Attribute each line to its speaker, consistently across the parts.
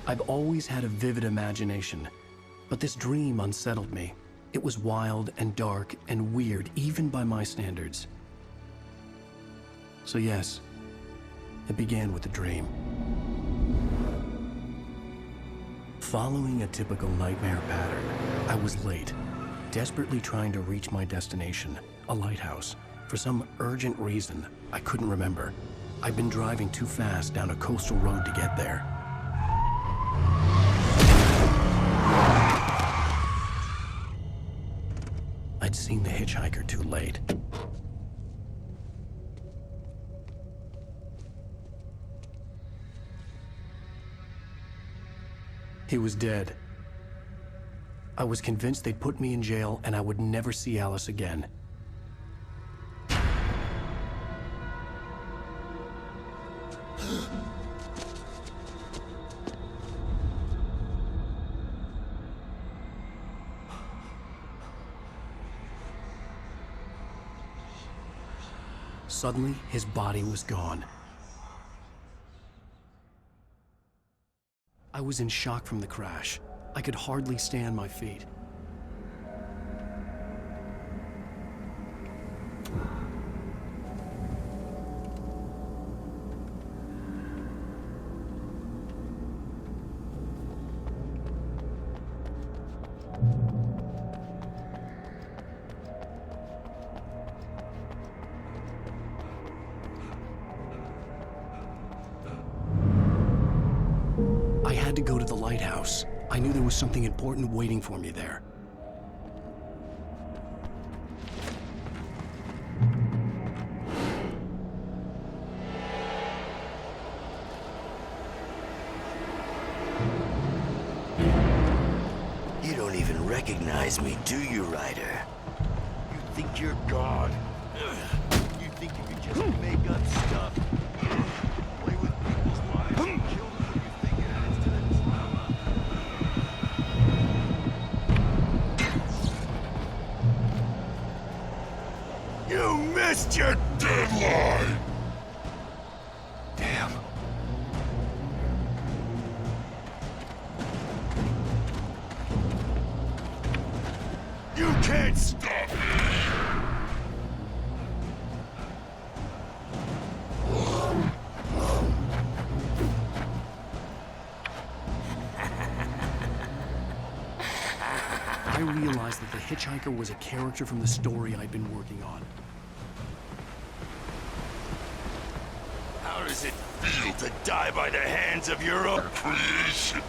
Speaker 1: I've always had a vivid imagination, but this dream unsettled me. It was wild and dark and weird, even by my standards. So yes, it began with a dream. Following a typical nightmare pattern, I was late, desperately trying to reach my destination, a lighthouse. For some urgent reason, I couldn't remember. I'd been driving too fast down a coastal road to get there. I'd seen the hitchhiker too late. He was dead. I was convinced they'd put me in jail and I would never see Alice again. Suddenly, his body was gone. I was in shock from the crash. I could hardly stay on my feet. I had to go to the lighthouse. I knew there was something important waiting for me there.
Speaker 2: You don't even recognize me, do you, Ryder? You think you're God? You think you can just make up stuff? Play with people's lives and kill them when you think it instead of just You missed your deadline!
Speaker 1: Damn.
Speaker 2: You can't stop me!
Speaker 1: I realized that the hitchhiker was a character from the story I'd been working on.
Speaker 2: How does it feel to die by the hands of your own creation?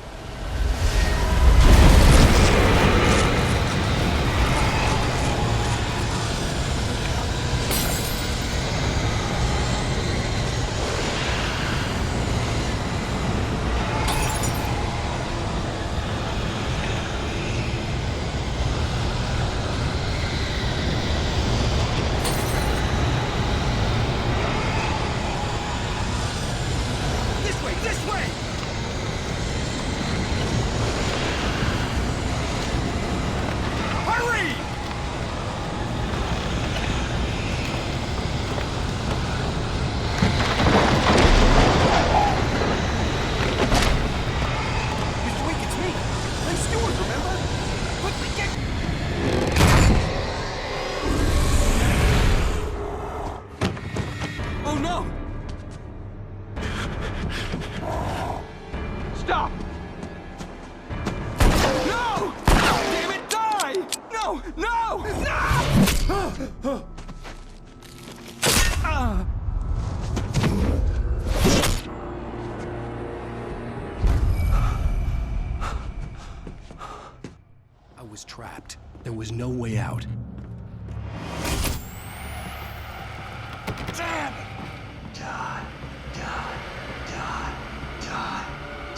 Speaker 2: This way! Hurry! Mr. Wink, it's me. I'm Stewart, remember? Quickly, get... Oh, no! Stop! No! Damn it, die! No! No! No!
Speaker 1: I was trapped. There was no way out.
Speaker 2: Damn! Die, die, die, die,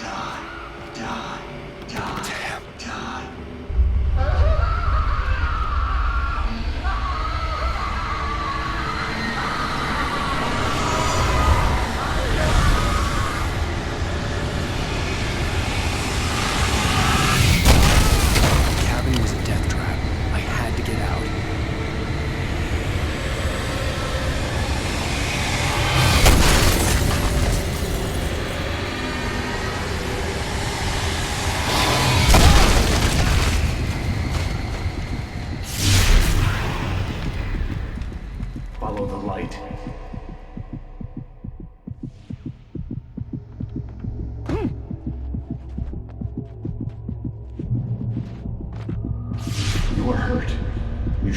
Speaker 2: die, die, die. Damn! Die.
Speaker 1: The cabin was a death trap. I had to get out.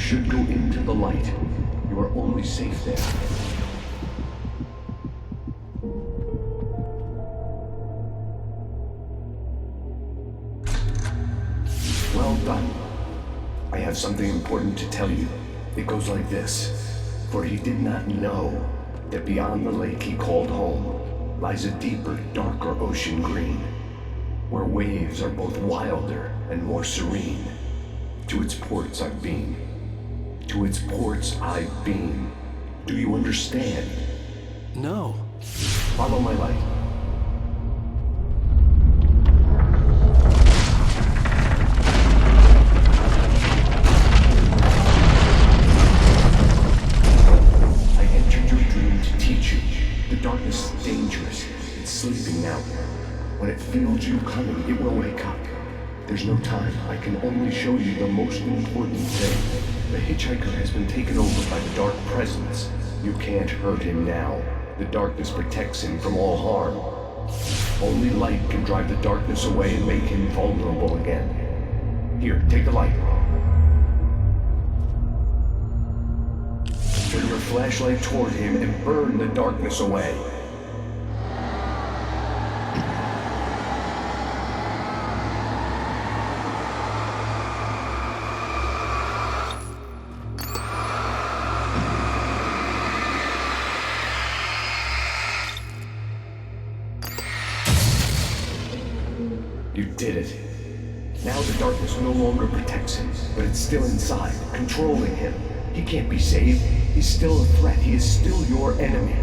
Speaker 1: should go into the light. You are only safe there. Well done. I have something important to tell you. It goes like this. For he did not know that beyond the lake he called home lies a deeper, darker ocean green, where waves are both wilder and more serene. To its ports I've been. To its ports I've been. Do you understand? No.
Speaker 3: Follow my light. I entered your dream to teach you. The darkness is dangerous. It's sleeping now. When it feels you coming, it will wake up. There's no time. I can only show you the most important thing. The hitchhiker has been taken over by the dark presence. You can't hurt him now. The darkness protects him from all harm. Only light can drive the darkness away and make him vulnerable again. Here, take the light. Turn your flashlight toward him and burn the darkness away. You did it. Now the darkness no longer protects him, but it's still inside, controlling him. He can't be saved. He's still a threat. He is still your enemy.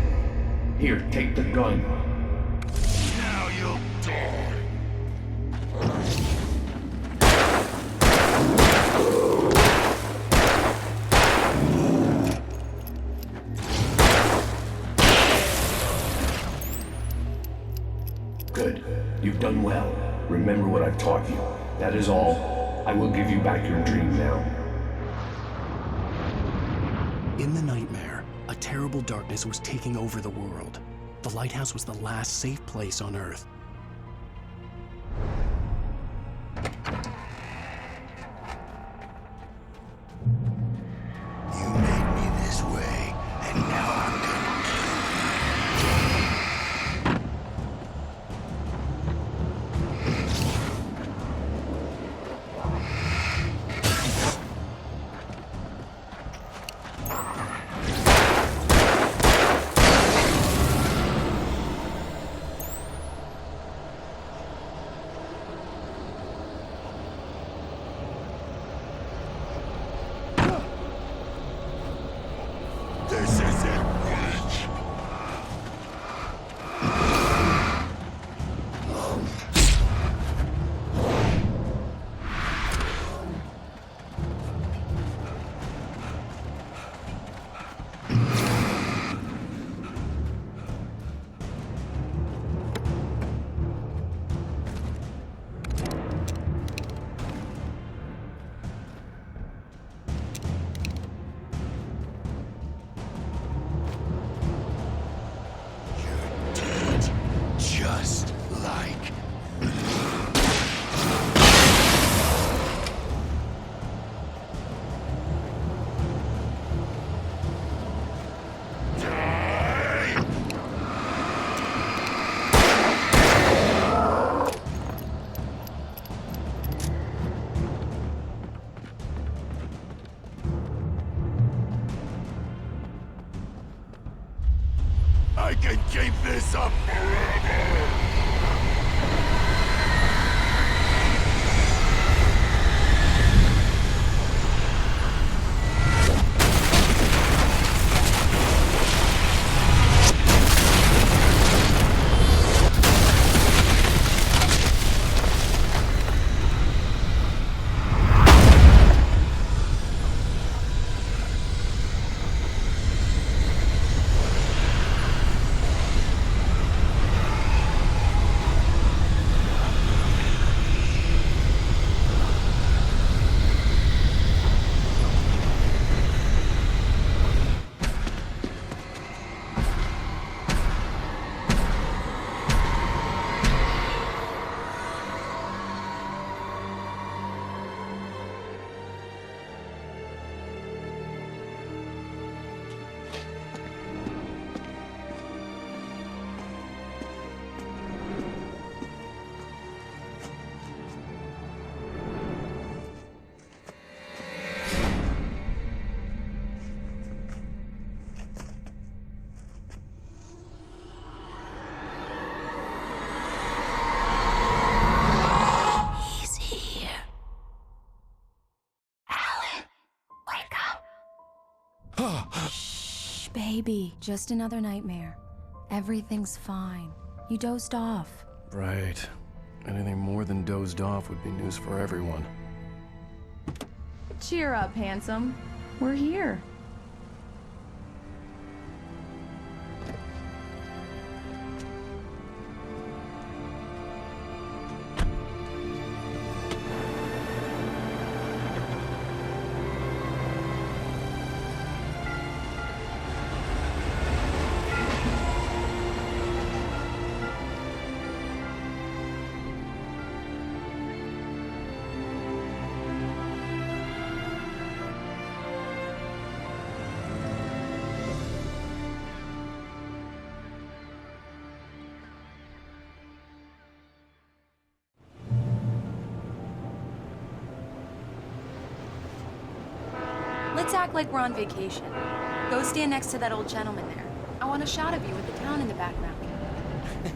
Speaker 3: Here, take the gun.
Speaker 2: Now you'll die.
Speaker 3: Good. You've done well. Remember what I've taught you. That is all. I will give you back your dream now.
Speaker 1: In the nightmare, a terrible darkness was taking over the world. The lighthouse was the last safe place on Earth.
Speaker 2: You made me this way, and now I'm gonna
Speaker 4: Baby, just another nightmare. Everything's fine. You dozed off.
Speaker 1: Right. Anything more than dozed off would be news for everyone.
Speaker 4: Cheer up, handsome. We're here. Let's act like we're on vacation. Go stand next to that old gentleman there. I want a shot of you with the town in the background.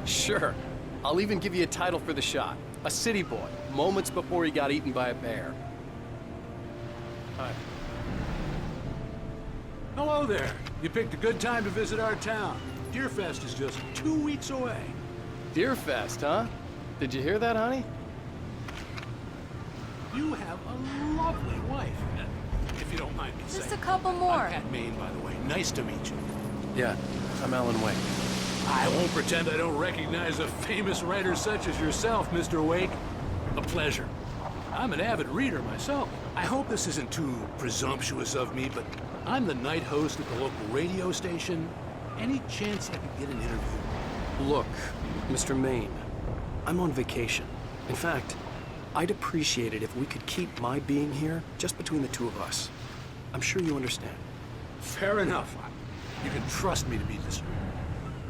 Speaker 1: Sure. I'll even give you a title for the shot. A city boy, moments before he got eaten by a bear. Hi.
Speaker 5: Hello there. You picked a good time to visit our town. Deerfest is just 2 weeks away.
Speaker 1: Deerfest, huh? Did you hear that, honey?
Speaker 5: You have a lovely wife, if you don't mind me saying.
Speaker 4: Just a couple more.
Speaker 5: I'm Pat Maine, by the way. Nice to meet you.
Speaker 1: Yeah, I'm Alan Wake.
Speaker 5: I won't pretend I don't recognize a famous writer such as yourself, Mr. Wake. A pleasure. I'm an avid reader myself. I hope this isn't too presumptuous of me, but I'm the night host at the local radio station. Any chance I could get an interview?
Speaker 1: Look, Mr. Maine, I'm on vacation. In fact, I'd appreciate it if we could keep my being here just between the two of us. I'm sure you understand.
Speaker 5: Fair enough. You can trust me to be discreet.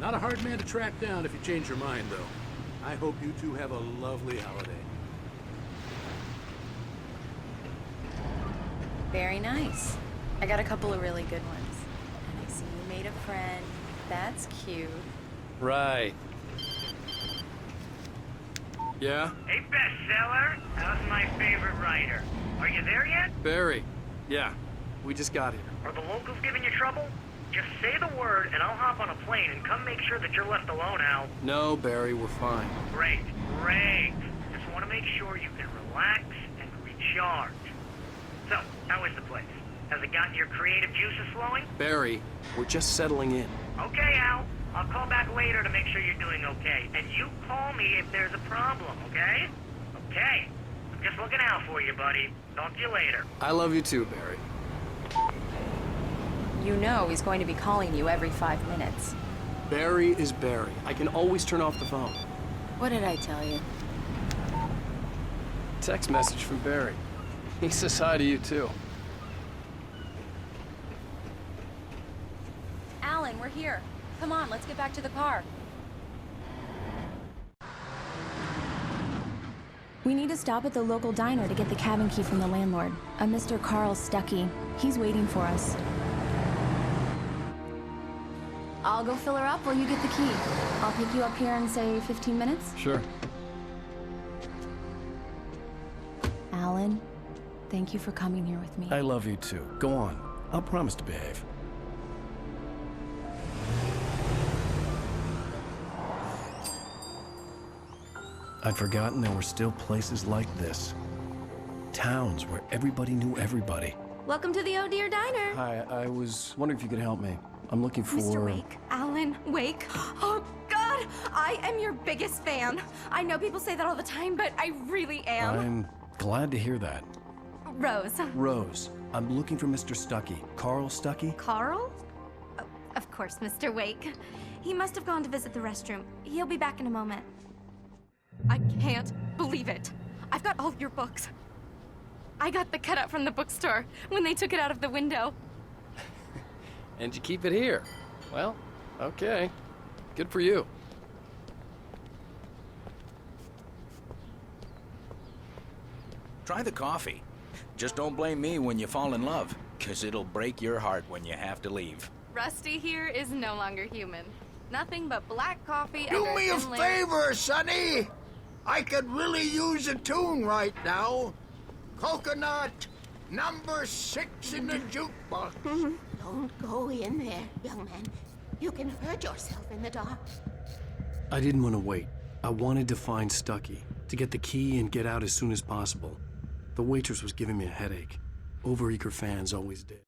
Speaker 5: Not a hard man to track down if you change your mind, though. I hope you two have a lovely holiday.
Speaker 4: Very nice. I got a couple of really good ones. And I see you made a friend. That's cute.
Speaker 1: Right. Yeah?
Speaker 6: Hey, bestseller. How's my favorite writer? Are you there yet?
Speaker 1: Barry. Yeah. We just got here.
Speaker 6: Are the locals giving you trouble? Just say the word and I'll hop on a plane and come make sure that you're left alone, Al.
Speaker 1: No, Barry, we're fine.
Speaker 6: Great, great. Just want to make sure you can relax and recharge. So, how is the place? Has it gotten your creative juices flowing?
Speaker 1: Barry, we're just settling in.
Speaker 6: Okay, Al. I'll call back later to make sure you're doing okay. And you call me if there's a problem, okay? Okay. I'm just looking out for you, buddy. Talk to you later.
Speaker 1: I love you too, Barry.
Speaker 4: You know he's going to be calling you every 5 minutes.
Speaker 1: Barry is Barry. I can always turn off the phone.
Speaker 4: What did I tell you?
Speaker 1: Text message from Barry. He says hi to you too.
Speaker 4: Alan, we're here. Come on, let's get back to the car. We need to stop at the local diner to get the cabin key from the landlord, a Mr. Carl Stuckey. He's waiting for us. I'll go fill her up while you get the key. I'll pick you up here in, say, 15 minutes?
Speaker 1: Sure.
Speaker 4: Alan, thank you for coming here with me.
Speaker 1: I love you too. Go on. I'll promise to behave. I'd forgotten there were still places like this. Towns where everybody knew everybody.
Speaker 7: Welcome to the Oh Dear Diner.
Speaker 1: Hi, I was wondering if you could help me. I'm looking for...
Speaker 7: Mr. Wake. Alan Wake. Oh, God! I am your biggest fan. I know people say that all the time, but I really am.
Speaker 1: I'm glad to hear that.
Speaker 7: Rose.
Speaker 1: Rose, I'm looking for Mr. Stuckey. Carl Stuckey?
Speaker 7: Carl? Oh, of course, Mr. Wake. He must have gone to visit the restroom. He'll be back in a moment. I can't believe it. I've got all your books. I got the cutout from the bookstore when they took it out of the window.
Speaker 1: And you keep it here. Well, okay. Good for you.
Speaker 8: Try the coffee. Just don't blame me when you fall in love, 'cause it'll break your heart when you have to leave.
Speaker 7: Rusty here is no longer human. Nothing but black coffee.
Speaker 2: Do
Speaker 7: under
Speaker 2: me a
Speaker 7: thin layer.
Speaker 2: favor, Sonny. I could really use a tune right now. Coconut, number 6 in the jukebox.
Speaker 9: Don't go in there, young man. You can hurt yourself in the dark.
Speaker 1: I didn't want to wait. I wanted to find Stucky, to get the key and get out as soon as possible. The waitress was giving me a headache. Overeager fans always did.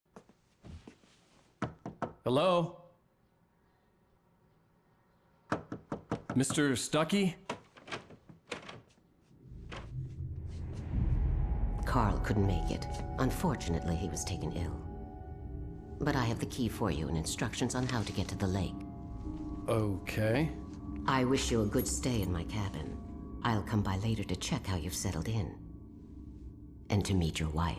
Speaker 1: Hello? Mr. Stucky?
Speaker 10: Carl couldn't make it. Unfortunately, he was taken ill. But I have the key for you and instructions on how to get to the lake.
Speaker 1: Okay.
Speaker 10: I wish you a good stay in my cabin. I'll come by later to check how you've settled in. And to meet your wife.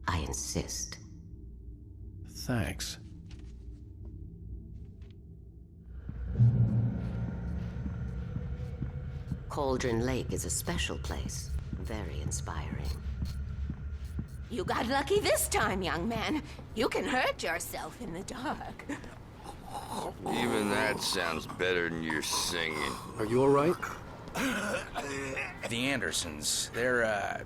Speaker 10: I insist.
Speaker 1: Thanks.
Speaker 10: Cauldron Lake is a special place. Very inspiring.
Speaker 9: You got lucky this time, young man. You can hurt yourself in the dark.
Speaker 2: Even that sounds better than your singing.
Speaker 1: Are you all right?
Speaker 8: The Andersons, they're,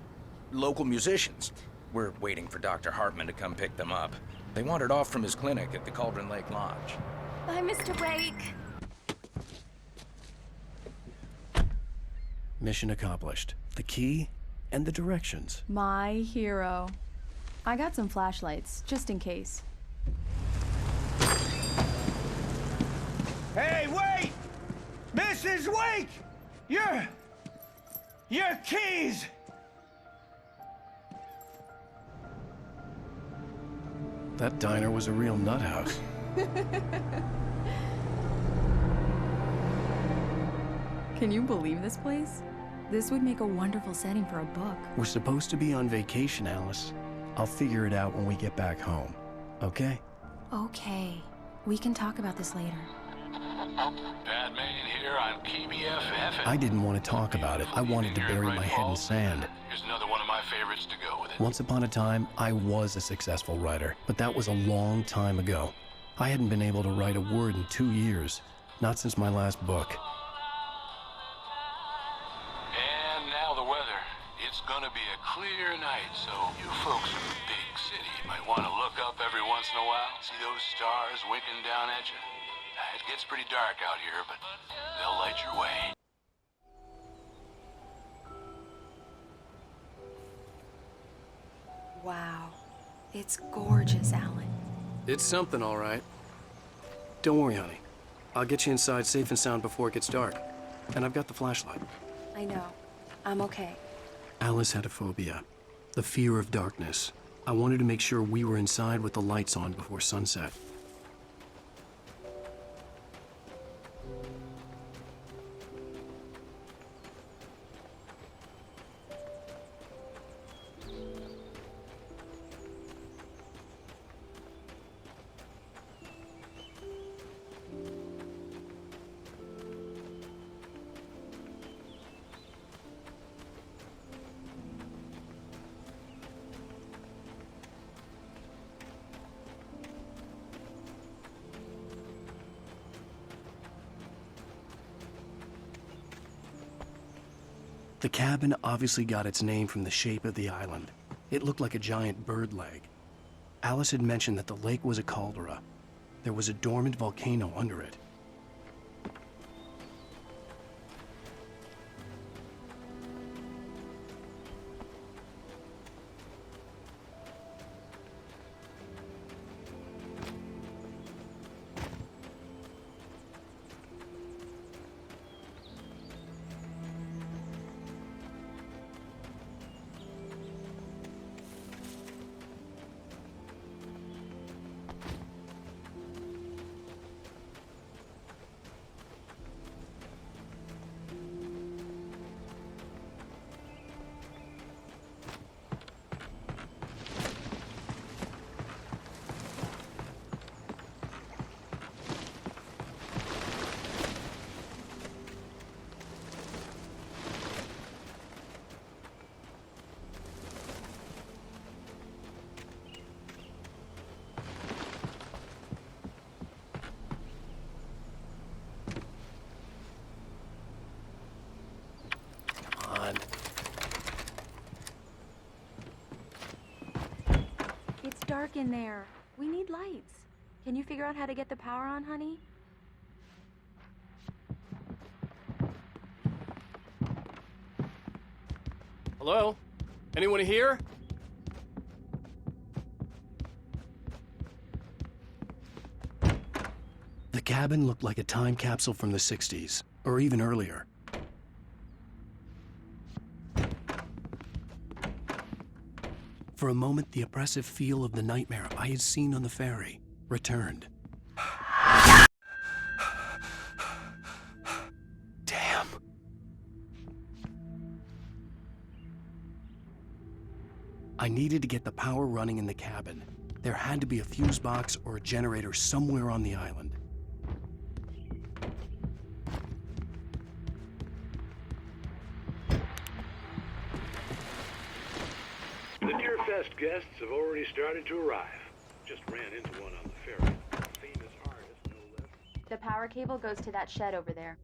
Speaker 8: local musicians. We're waiting for Dr. Hartman to come pick them up. They wandered off from his clinic at the Cauldron Lake Lodge.
Speaker 7: Bye, Mr. Wake.
Speaker 1: Mission accomplished. The key and the directions.
Speaker 4: My hero. I got some flashlights, just in case.
Speaker 11: Hey, wait! Mrs. Wake! Your keys!
Speaker 1: That diner was a real nut house.
Speaker 4: Can you believe this place? This would make a wonderful setting for a book.
Speaker 1: We're supposed to be on vacation, Alice. I'll figure it out when we get back home. Okay?
Speaker 4: Okay. We can talk about this later.
Speaker 5: Pat Main here on KBFF.
Speaker 1: I didn't want to talk about it. I wanted to bury my head in sand.
Speaker 5: Here's another one of my favorites to go with it.
Speaker 1: Once upon a time, I was a successful writer, but that was a long time ago. I hadn't been able to write a word in 2 years. Not since my last book.
Speaker 5: And now the weather. It's gonna be a clear night, so you folks in the big city might want to look up every once in a while. See those stars winking down at you? It gets pretty dark out here, but they'll light your way.
Speaker 4: Wow. It's gorgeous, Alan.
Speaker 1: It's something, all right. Don't worry, honey. I'll get you inside safe and sound before it gets dark. And I've got the flashlight.
Speaker 4: I know. I'm okay.
Speaker 1: Alice had a phobia. The fear of darkness. I wanted to make sure we were inside with the lights on before sunset. The cabin obviously got its name from the shape of the island. It looked like a giant bird leg. Alice had mentioned that the lake was a caldera. There was a dormant volcano under it.
Speaker 4: dark in there. We need lights. Can you figure out how to get the power on, honey?
Speaker 12: Hello? Anyone here?
Speaker 1: The cabin looked like a time capsule from the 60s, or even earlier. For a moment, the oppressive feel of the nightmare I had seen on the ferry returned. Damn. I needed to get the power running in the cabin. There had to be a fuse box or a generator somewhere on the island.
Speaker 5: The Deerfest guests have already started to arrive. Just ran into one on the ferry. Famous artist, no less.
Speaker 4: The power cable goes to that shed over there.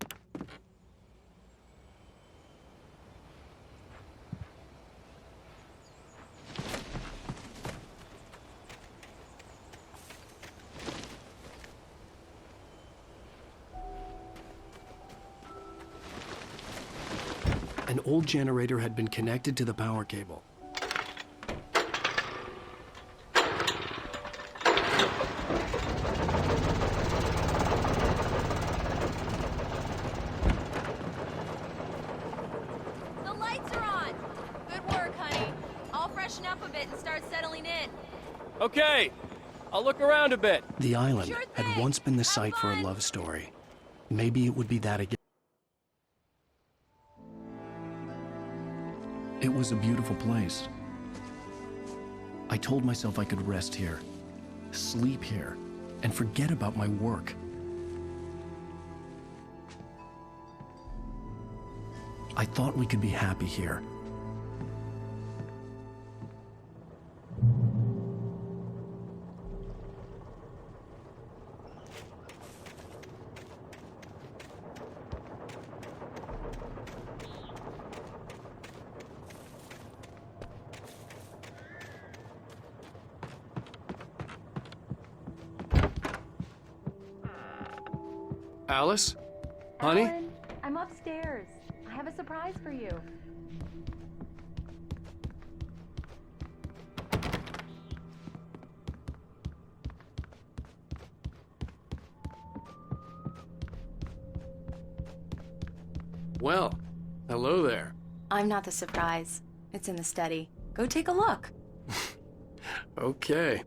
Speaker 1: An old generator had been connected to the power cable.
Speaker 7: The lights are on! Good work, honey. I'll freshen up a bit and start settling in.
Speaker 12: Okay, I'll look around a bit.
Speaker 1: The island
Speaker 7: Sure
Speaker 1: had
Speaker 7: thing.
Speaker 1: once been the
Speaker 7: Have
Speaker 1: site for a
Speaker 7: fun.
Speaker 1: love story. Maybe it would be that again. It was a beautiful place. I told myself I could rest here, sleep here, and forget about my work. I thought we could be happy here.
Speaker 12: Alice? Honey?
Speaker 4: Alan, I'm upstairs. I have a surprise for you.
Speaker 12: Well, hello there.
Speaker 4: I'm not the surprise. It's in the study. Go take a look.
Speaker 12: Okay.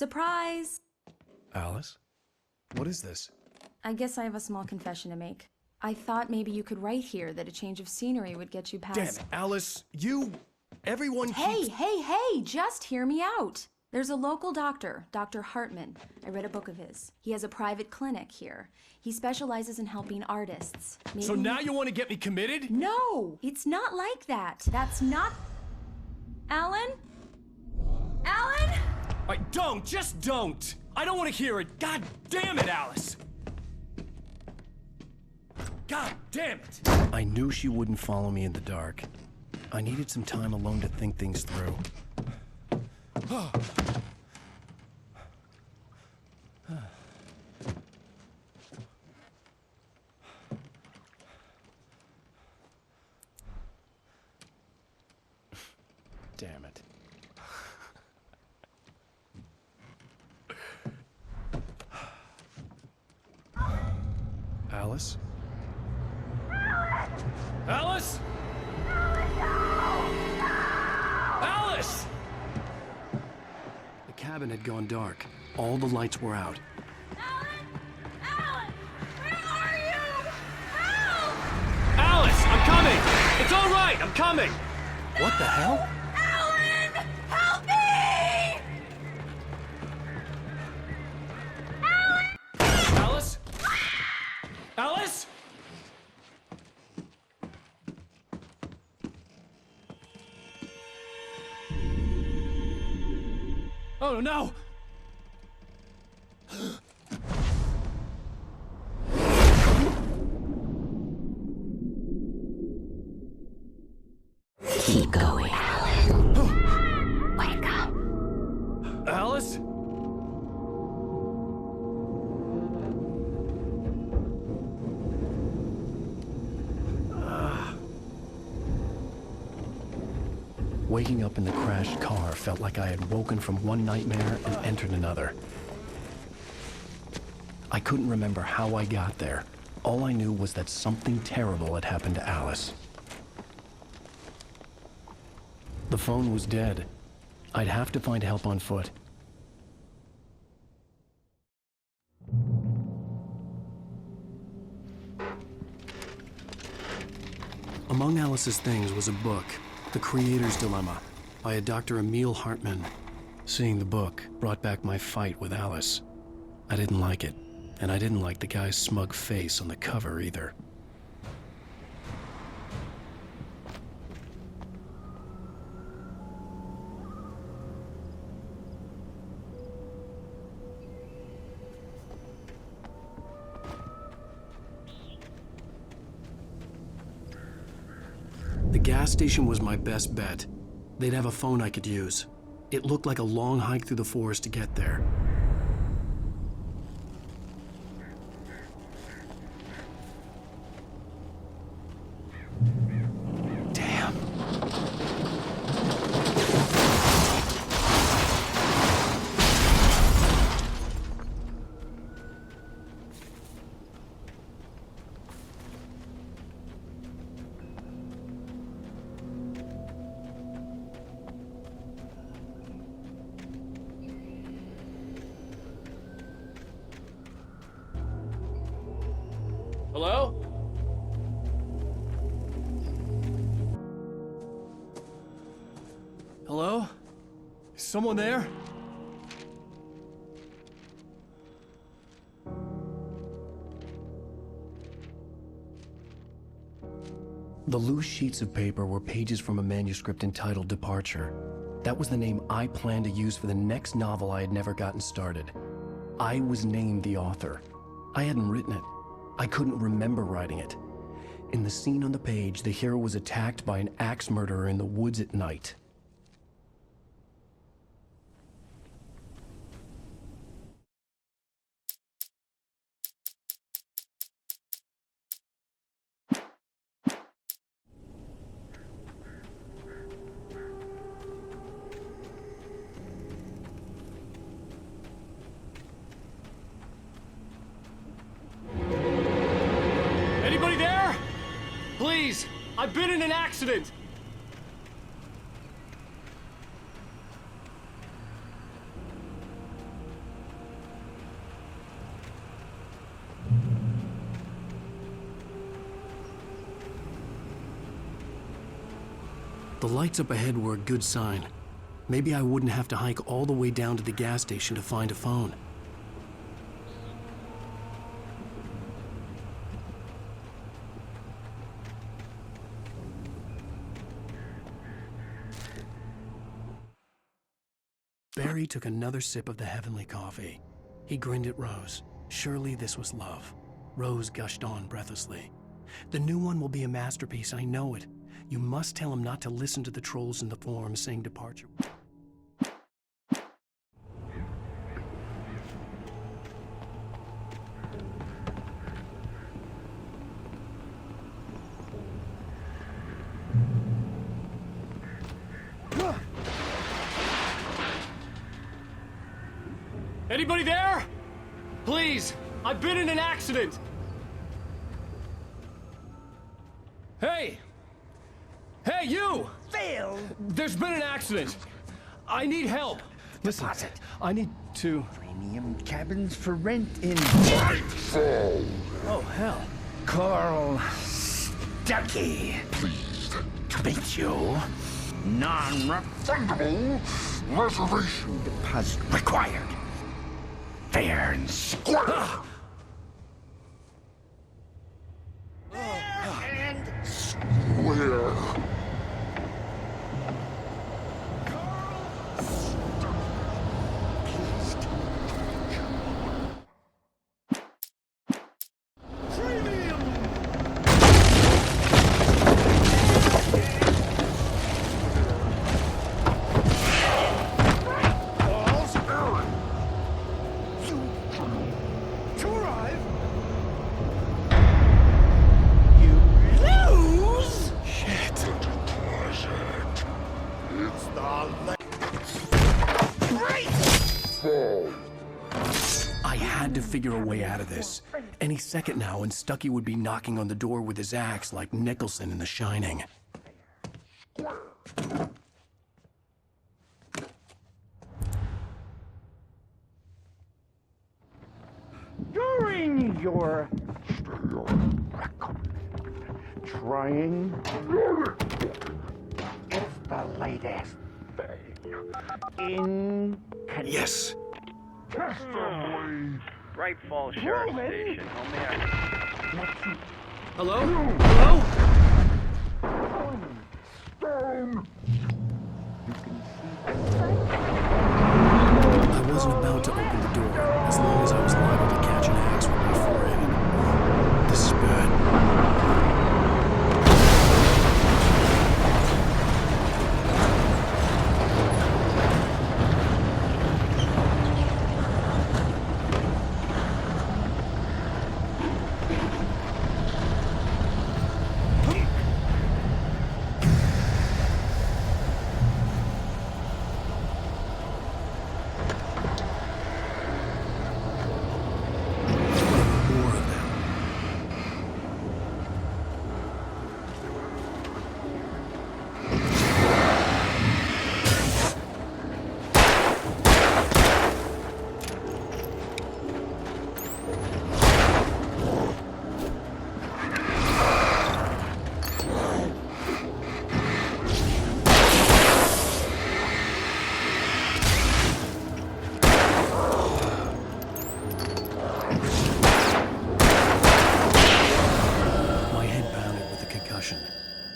Speaker 4: Surprise!
Speaker 1: Alice? What is this?
Speaker 4: I guess I have a small confession to make. I thought maybe you could write here that a change of scenery would get you past...
Speaker 1: Damn it, Alice, everyone
Speaker 4: Hey,
Speaker 1: keeps...
Speaker 4: hey, just hear me out. There's a local doctor, Dr. Hartman. I read a book of his. He has a private clinic here. He specializes in helping artists.
Speaker 12: So now you want to get me committed?
Speaker 4: No, it's not like that. That's not... Alan? Alan?
Speaker 12: Just don't! I don't want to hear it! God damn it, Alice! God damn it!
Speaker 1: I knew she wouldn't follow me in the dark. I needed some time alone to think things through. Damn it. Alice?
Speaker 12: Alice? Alice!
Speaker 1: The cabin had gone dark. All the lights were out.
Speaker 7: Alan! Where are you? Help!
Speaker 12: Alice, I'm coming! It's all right, I'm coming!
Speaker 1: What the hell?
Speaker 7: Alan! Help me!
Speaker 12: Oh, no!
Speaker 10: Keep going.
Speaker 9: Wake up.
Speaker 12: Alice?
Speaker 1: Waking up in the crashed car felt like I had woken from one nightmare and entered another. I couldn't remember how I got there. All I knew was that something terrible had happened to Alice. The phone was dead. I'd have to find help on foot. Among Alice's things was a book, The Creator's Dilemma, by a Dr. Emil Hartmann. Seeing the book brought back my fight with Alice. I didn't like it, and I didn't like the guy's smug face on the cover either. The gas station was my best bet. They'd have a phone I could use. It looked like a long hike through the forest to get there. Damn.
Speaker 12: Hello? Hello? Is someone there?
Speaker 1: The loose sheets of paper were pages from a manuscript entitled Departure. That was the name I planned to use for the next novel I had never gotten started. I was named the author. I hadn't written it. I couldn't remember writing it. In the scene on the page, the hero was attacked by an axe murderer in the woods at night.
Speaker 12: Anybody there? Please, I've been in an accident.
Speaker 1: The lights up ahead were a good sign. Maybe I wouldn't have to hike all the way down to the gas station to find a phone. Barry took another sip of the heavenly coffee. He grinned at Rose. Surely this was love. Rose gushed on breathlessly. The new one will be a masterpiece, I know it. You must tell him not to listen to the trolls in the forums saying Departure.
Speaker 12: Anybody there? Please, I've been in an accident. Hey! Hey, you!
Speaker 11: Phil!
Speaker 12: There's been an accident. I need help. Listen, I need to...
Speaker 11: Premium cabins for rent in...
Speaker 13: Nightfall!
Speaker 12: Oh, hell.
Speaker 11: Carl Stuckey.
Speaker 13: Pleased
Speaker 11: To meet you. Non-refundable
Speaker 13: reservation
Speaker 11: deposit required. Fair and square.
Speaker 13: where
Speaker 1: figure a way out of this. Any second now, and Stucky would be knocking on the door with his axe like Nicholson in The Shining.
Speaker 11: During your trying is the latest thing in
Speaker 1: Yes.
Speaker 14: Bright Falls Sheriff Station. How may I...
Speaker 5: Hello? Hello?
Speaker 1: I wasn't about to open the door, as long as I was liable to catch an axe with my forehead. This is bad.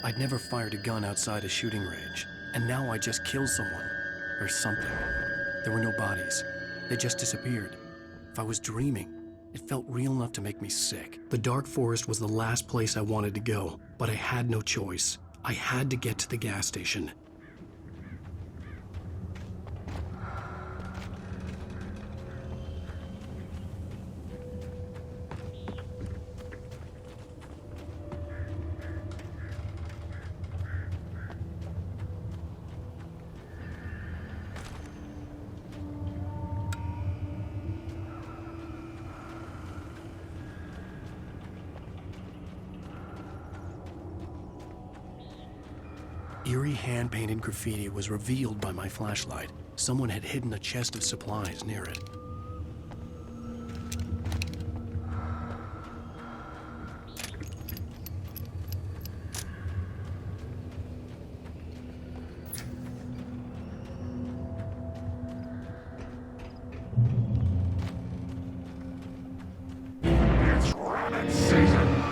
Speaker 1: I'd never fired a gun outside a shooting range, and now I just killed someone. Or something. There were no bodies. They just disappeared. If I was dreaming, it felt real enough to make me sick. The dark forest was the last place I wanted to go, but I had no choice. I had to get to the gas station. Eerie hand-painted graffiti was revealed by my flashlight. Someone had hidden a chest of supplies near it.
Speaker 13: It's rabbit season.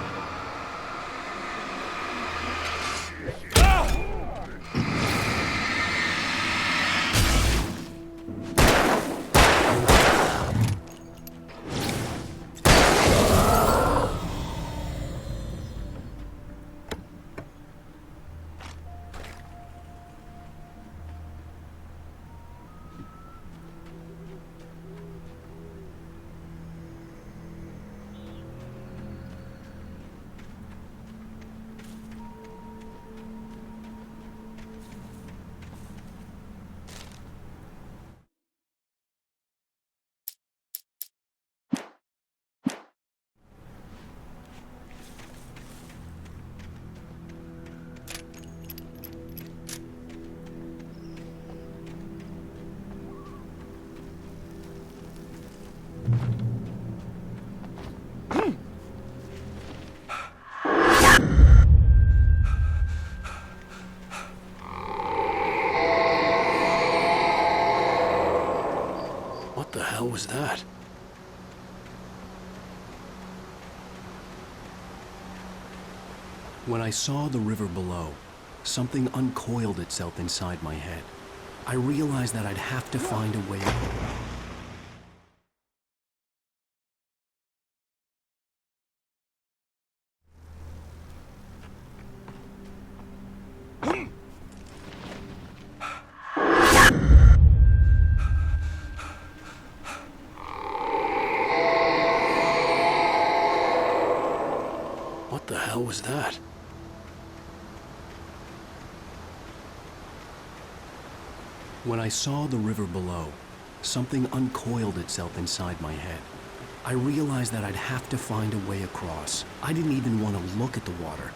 Speaker 1: What the hell was that? When I saw the river below, something uncoiled itself inside my head. I realized that I'd have to find a way out. What the hell was that? When I saw the river below, something uncoiled itself inside my head. I realized that I'd have to find a way across. I didn't even want to look at the water.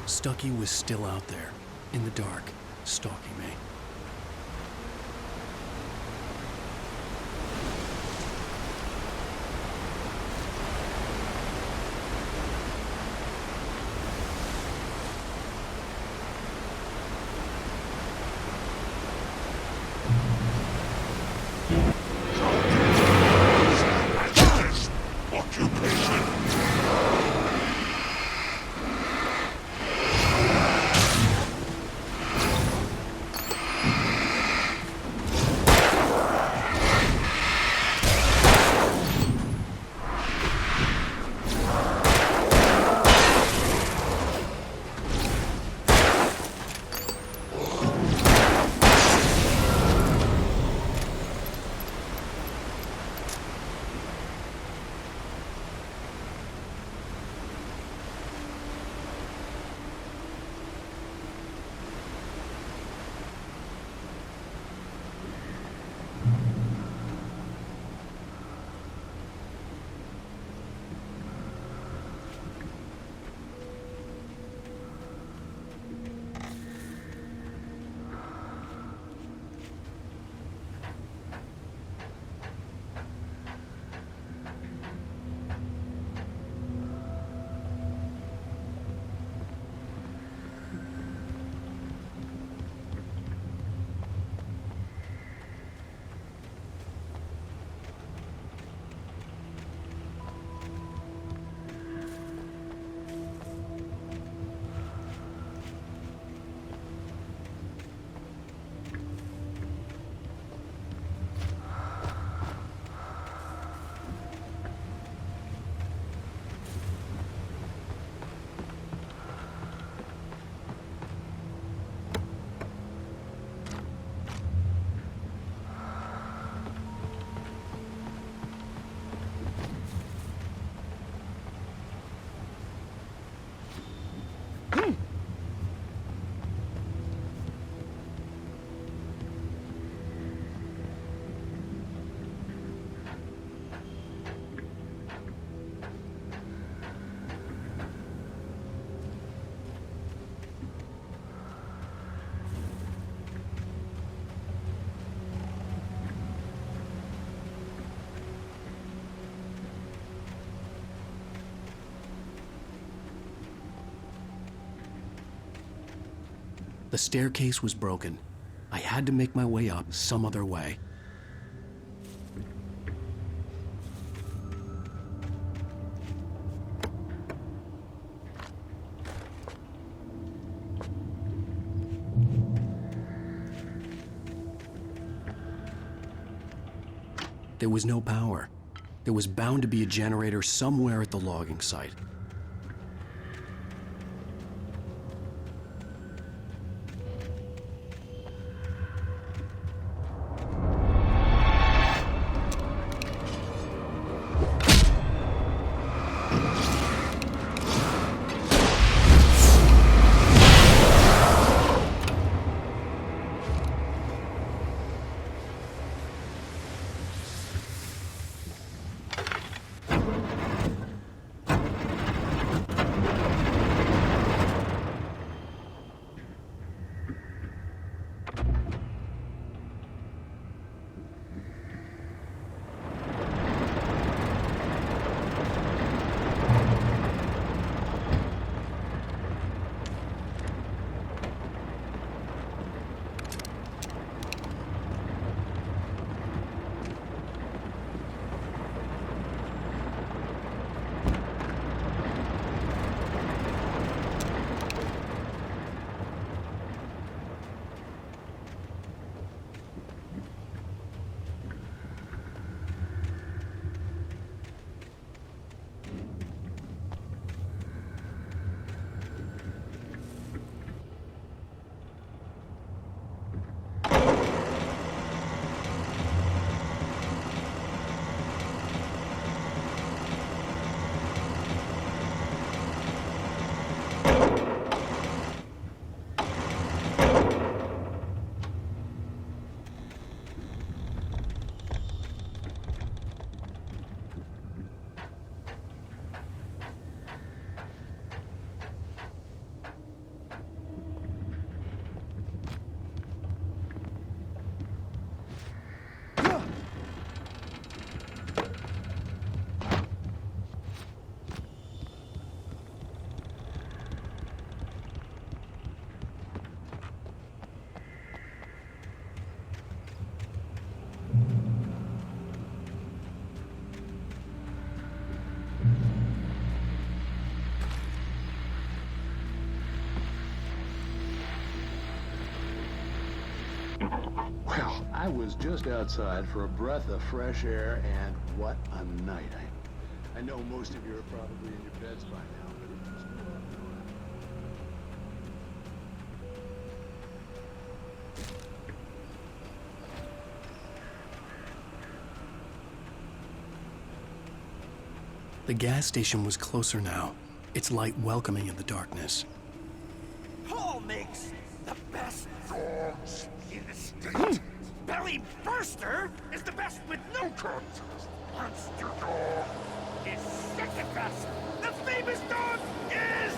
Speaker 1: Stucky was still out there, in the dark, stalking me. The staircase was broken. I had to make my way up some other way. There was no power. There was bound to be a generator somewhere at the logging site.
Speaker 15: Well, I was just outside for a breath of fresh air, and what a night. I know most of you are probably in your beds by now, but if you still are,
Speaker 1: The gas station was closer now, its light welcoming in the darkness.
Speaker 2: Paul makes the best dogs in the state. Belly Burster is the best with no contest. Monster Dog is second best. The famous dog is...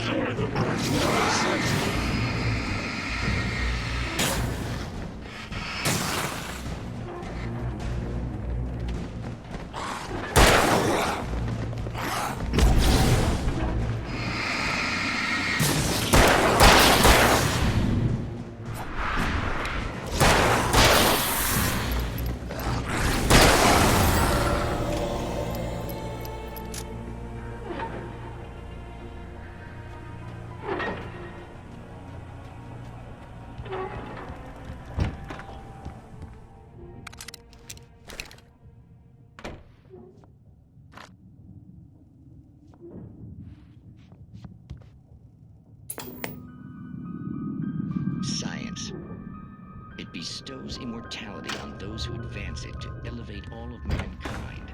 Speaker 13: Destroy the mestres.
Speaker 16: Science. It bestows immortality on those who advance it to elevate all of mankind.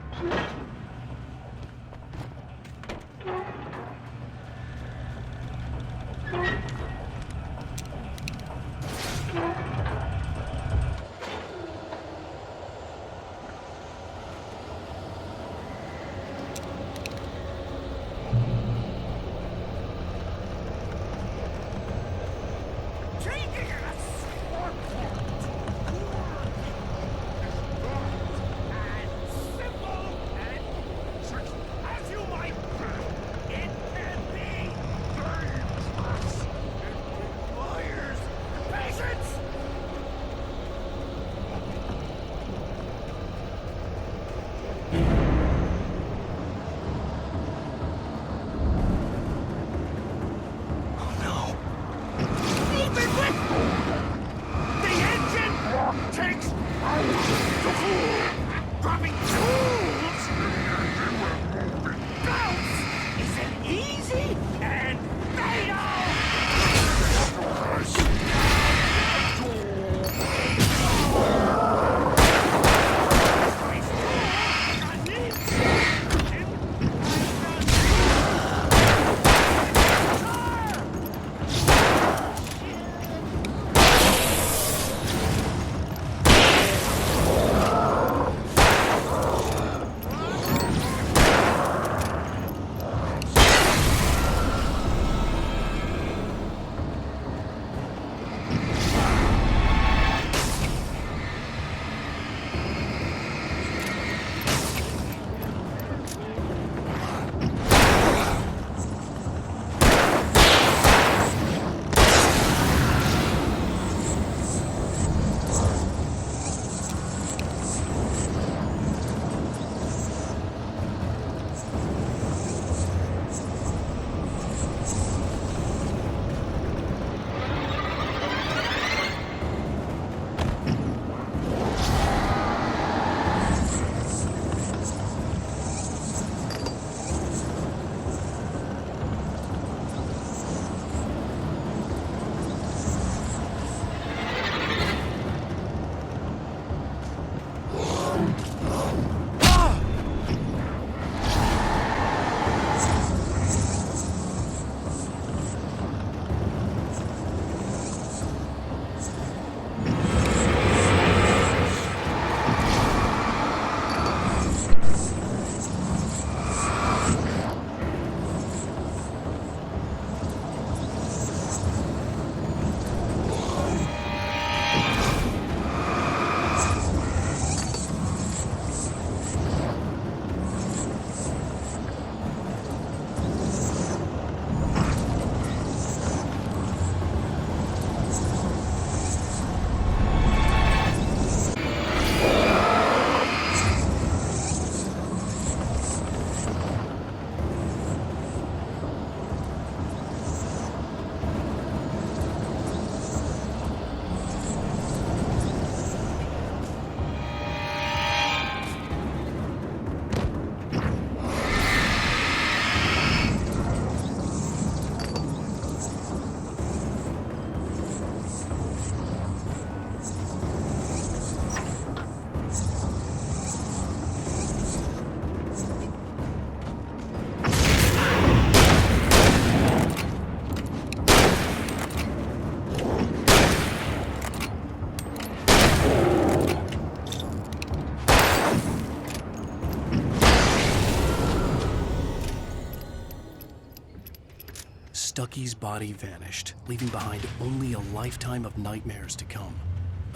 Speaker 1: Stucky's body vanished, leaving behind only a lifetime of nightmares to come,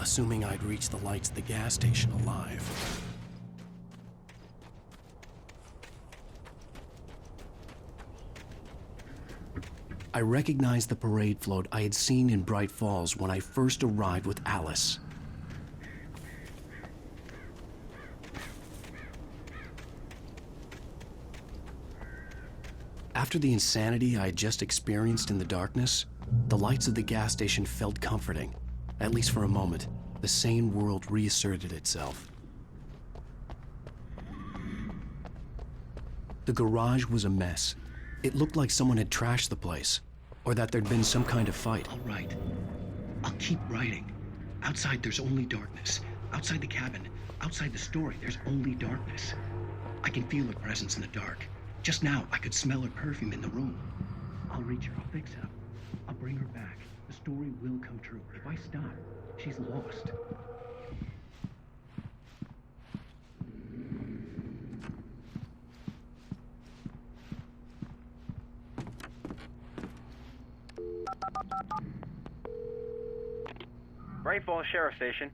Speaker 1: assuming I'd reach the lights at the gas station alive. I recognized the parade float I had seen in Bright Falls when I first arrived with Alice. After the insanity I had just experienced in the darkness, the lights of the gas station felt comforting. At least for a moment, the sane world reasserted itself. The garage was a mess. It looked like someone had trashed the place, or that there'd been some kind of fight. All right. I'll keep writing. Outside, there's only darkness. Outside the cabin, outside the story, there's only darkness. I can feel her presence in the dark. Just now, I could smell her perfume in the room. I'll reach her. I'll fix it up. I'll bring her back. The story will come true. If I stop, she's lost.
Speaker 14: Bright Falls Sheriff Station.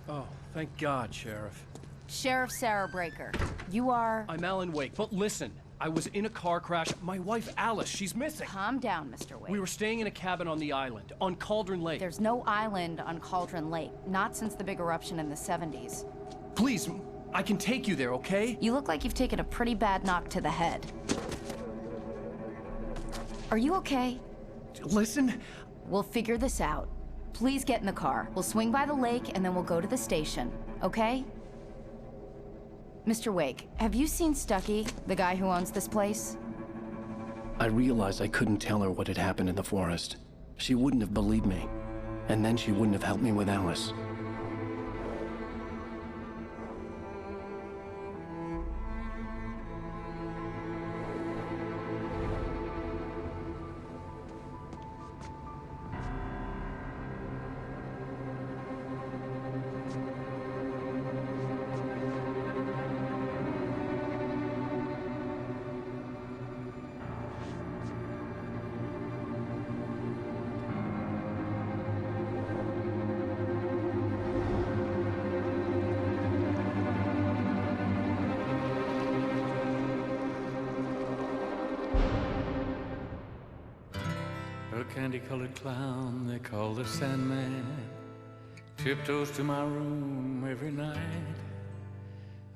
Speaker 12: Oh, thank God, Sheriff.
Speaker 4: Sheriff Sarah Breaker. You are...
Speaker 12: I'm Alan Wake, but listen. I was in a car crash. My wife, Alice, she's missing.
Speaker 4: Calm down, Mr. Wake.
Speaker 12: We were staying in a cabin on the island, on Cauldron Lake.
Speaker 4: There's no island on Cauldron Lake. Not since the big eruption in the 70s.
Speaker 12: Please, I can take you there, okay?
Speaker 4: You look like you've taken a pretty bad knock to the head. Are you okay?
Speaker 12: Listen.
Speaker 4: We'll figure this out. Please get in the car. We'll swing by the lake and then we'll go to the station, okay? Mr. Wake, have you seen Stucky, the guy who owns this place?
Speaker 1: I realized I couldn't tell her what had happened in the forest. She wouldn't have believed me. And then she wouldn't have helped me with Alice.
Speaker 17: A candy-colored clown they call the Sandman tiptoes to my room every night.